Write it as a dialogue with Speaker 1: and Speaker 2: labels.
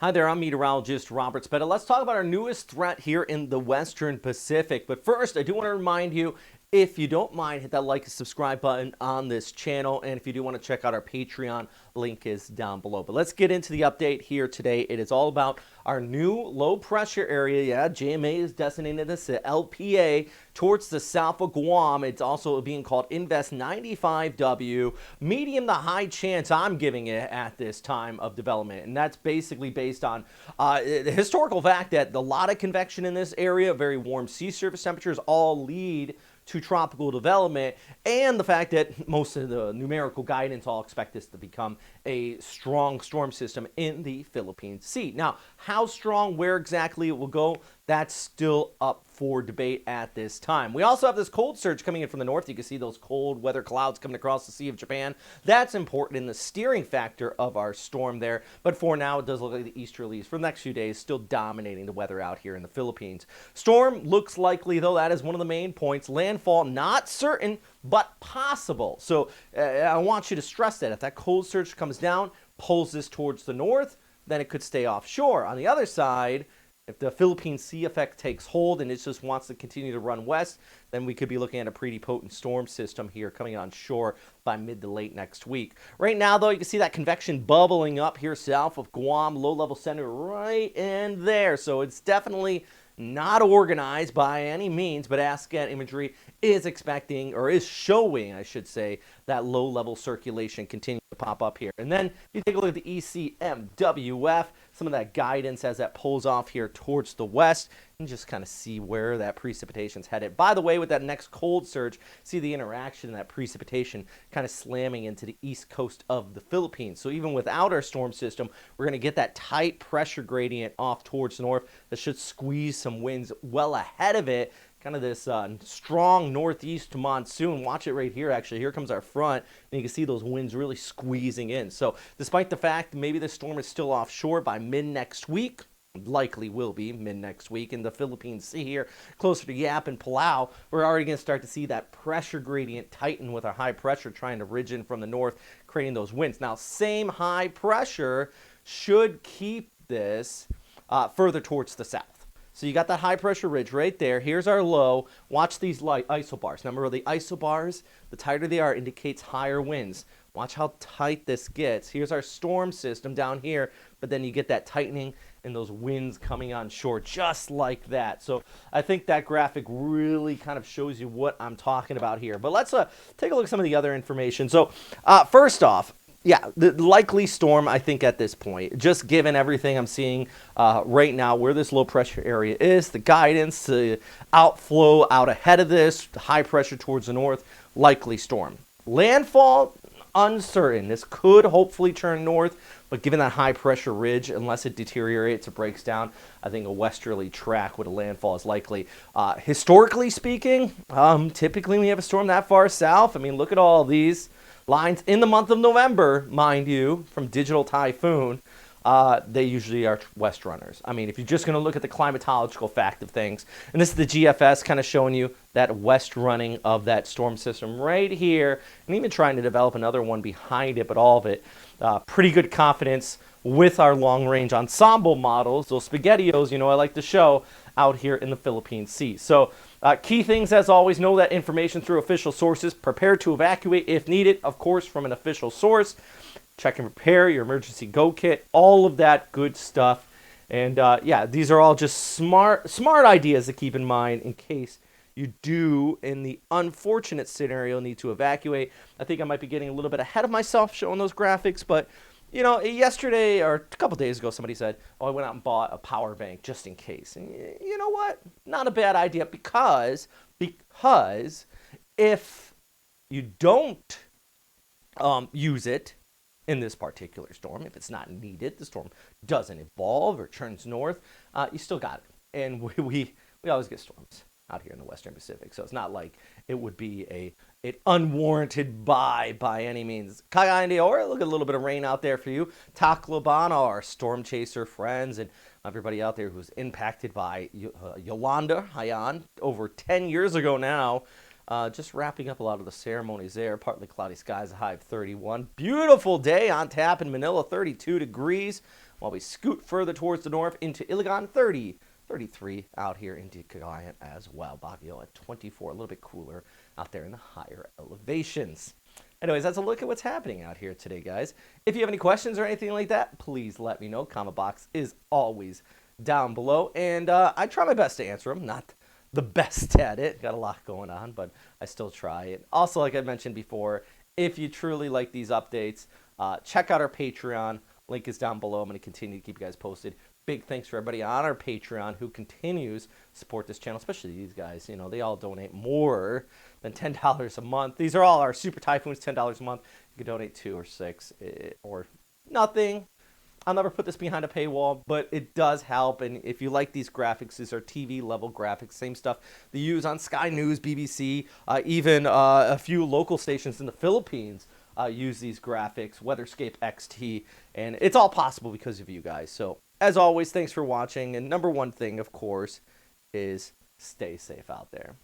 Speaker 1: Hi there, I'm meteorologist Robert Spetta. Let's talk about our newest threat here in the Western Pacific. But first, I do want to remind you, if you don't mind, hit that like and subscribe button on this channel. And if you do want to check out our Patreon, link is down below. But let's get into the update here today. It is all about our new low pressure area. Yeah, JMA is designated as the LPA towards the south of Guam. It's also being called Invest 95W. Medium to high chance I'm giving it at this time of development. And that's basically based on the historical fact that a lot of convection in this area, very warm sea surface temperatures, all lead to tropical development, and the fact that most of the numerical guidance all expect this to become a strong storm system in the Philippine Sea. Now, how strong, where exactly it will go, that's still up for debate at this time. We also have this cold surge coming in from the north. You can see those cold weather clouds coming across the Sea of Japan. That's important in the steering factor of our storm there. But for now, it does look like the easterlies for the next few days still dominating the weather out here in the Philippines. Storm looks likely, though. That is one of the main points. Landfall, not certain, but possible. So I want you to stress that. If that cold surge comes down, pulls this towards the north, then it could stay offshore. On the other side, if the Philippine Sea effect takes hold and it just wants to continue to run west, then we could be looking at a pretty potent storm system here coming on shore by mid to late next week. Right now, though, you can see that convection bubbling up here south of Guam, low-level center right in there. So it's definitely not organized by any means, but ASCAT imagery is expecting, or is showing, I should say, that low-level circulation continuing to pop up here. And then you take a look at the ECMWF, some of that guidance as that pulls off here towards the west, and just kind of see where that precipitation's headed. By the way, with that next cold surge, see the interaction, that precipitation kind of slamming into the east coast of the Philippines. So even without our storm system, we're going to get that tight pressure gradient off towards the north that should squeeze some winds well ahead of it. Kind of this strong northeast monsoon. Watch it right here, actually. Here comes our front, and you can see those winds really squeezing in. So despite the fact maybe the storm is still offshore by mid-next week, likely will be mid-next week in the Philippine Sea here, closer to Yap and Palau, we're already going to start to see that pressure gradient tighten with our high pressure trying to ridge in from the north, creating those winds. Now, same high pressure should keep this further towards the south. So you got that high pressure ridge right there. Here's our low. Watch these light isobars. Remember, the isobars, the tighter they are, indicates higher winds. Watch how tight this gets. Here's our storm system down here, but then you get that tightening and those winds coming on shore just like that. So I think that graphic really kind of shows you what I'm talking about here. But let's take a look at some of the other information. So first off, yeah, the likely storm, I think, at this point, just given everything I'm seeing right now, where this low pressure area is, the guidance, the outflow out ahead of this, the high pressure towards the north, likely storm. Landfall, uncertain. This could hopefully turn north, but given that high pressure ridge, unless it deteriorates or breaks down, I think a westerly track with a landfall is likely. Historically speaking, typically when you have a storm that far south, I mean, look at all these lines in the month of November, mind you, from Digital Typhoon, they usually are west runners. I mean, if you're just going to look at the climatological fact of things, and this is the GFS kind of showing you that west running of that storm system right here, and even trying to develop another one behind it, but all of it, pretty good confidence with our long-range ensemble models, those SpaghettiOs, you know, I like to show out here in the Philippine Sea. So key things, as always, know that information through official sources. Prepare to evacuate if needed, of course, from an official source. Check and prepare your emergency go kit, all of that good stuff. And yeah, these are all just smart ideas to keep in mind in case you do, in the unfortunate scenario, need to evacuate. I think I might be getting a little bit ahead of myself showing those graphics, but you know, yesterday or a couple days ago, somebody said, oh, I went out and bought a power bank just in case. And you know what? Not a bad idea, because if you don't use it in this particular storm, if it's not needed, the storm doesn't evolve or turns north, you still got it. And we always get storms out here in the Western Pacific, so it's not like it would be an unwarranted buy by any means. Kagaya de Oro, look at a little bit of rain out there for you. Tacloban, our storm chaser friends, and everybody out there who's impacted by Yolanda Haiyan over 10 years ago now. Just wrapping up a lot of the ceremonies there. Partly cloudy skies, a high of 31. Beautiful day on tap in Manila, 32 degrees. while we scoot further towards the north into Iligan, 30. 33 out here in Cagayan as well. Baguio at 24, a little bit cooler out there in the higher elevations. Anyways, that's a look at what's happening out here today, guys. If you have any questions or anything like that, please let me know. Comment box is always down below, and I try my best to answer them. Not the best at it. Got a lot going on, but I still try it. Also, like I mentioned before, if you truly like these updates, check out our Patreon. Link is down below. I'm going to continue to keep you guys posted. Big thanks for everybody on our Patreon who continues to support this channel, especially these guys. You know, they all donate more than $10 a month. These are all our Super Typhoons, $10 a month. You can donate 2 or 6 or nothing. I'll never put this behind a paywall, but it does help. And if you like these graphics, these are TV level graphics, same stuff they use on Sky News, BBC, even a few local stations in the Philippines use these graphics, Weatherscape XT, and it's all possible because of you guys. So as always, thanks for watching. And number one thing, of course, is stay safe out there.